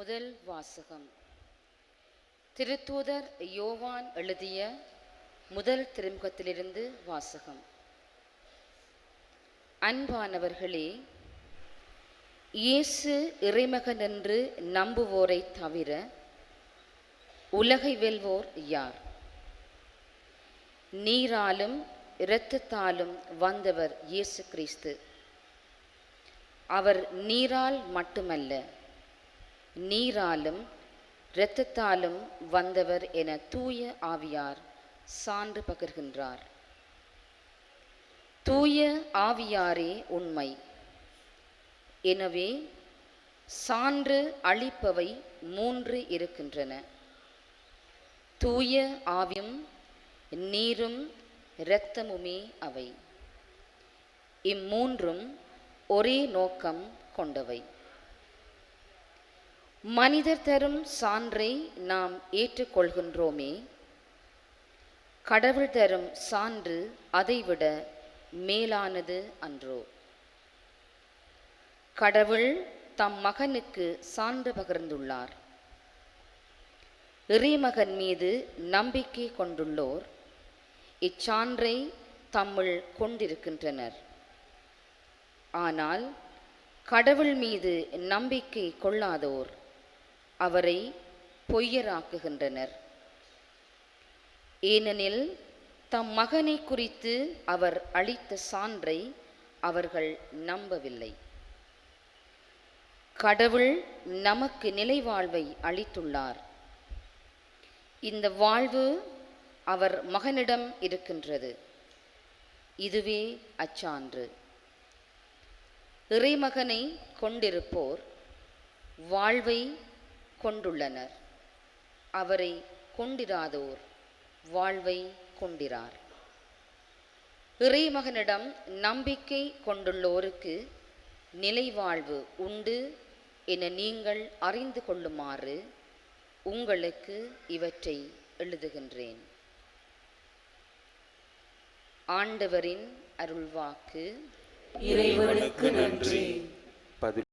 முதல் வாசகம். திருத்தூதர் யோவான் எழுதிய முதல் திருமுகத்திலிருந்து வாசகம். அன்பானவர்களே, இயேசு இறைமகன் என்று நம்புவோரை தவிர உலகை வெல்வோர் யார்? நீராலும் இரத்தத்தாலும் வந்தவர் இயேசு கிறிஸ்து. அவர் நீரால் மட்டுமல்ல, நீராலும் இரத்தத்தாலும் வந்தவர் என தூய ஆவியார் சான்று பகர்கின்றார். தூய ஆவியாரே உண்மை. எனவே சான்று அளிப்பவை 3 இருக்கின்றன: தூய ஆவியும் நீரும் இரத்தமுமே அவை. இம்மூன்றும் ஒரே நோக்கம் கொண்டவை. மனிதர் தரும் சான்றை நாம் ஏற்றுக்கொள்கின்றோமே, கடவுள் தரும் சான்று அதைவிட மேலானது அன்றோ? கடவுள் தம் மகனுக்கு சான்று பகிர்ந்துள்ளார். இறைமகன் மீது நம்பிக்கை கொண்டுள்ளோர் இச்சான்றை தம்முள் கொண்டிருக்கின்றனர். ஆனால் கடவுள் மீது நம்பிக்கை கொள்ளாதோர் அவரை பொய்யராக்குகின்றனர். ஏனெனில் தம் மகனை குறித்து அவர் அளித்த சான்றை அவர்கள் நம்பவில்லை. கடவுள் நமக்கு நிலைவாழ்வை அளித்துள்ளார். இந்த வாழ்வு அவர் மகனிடம் இருக்கின்றது. இதுவே அச்சான்று. இறைமகனை கொண்டிருப்போர் வாழ்வை கொண்டுள்ளனர். அவரை கொண்டிராதோர் வாழ்வை கொண்டிரார். இறைமகனிடம் நம்பிக்கை கொண்டுள்ளோருக்கு நிலைவாழ்வு உண்டு என நீங்கள் அறிந்து கொள்ளுமாறு உங்களுக்கு இவற்றை எழுதுகின்றேன். ஆண்டவரின் அருள்வாக்கு. இறைவனுக்கு நன்றி.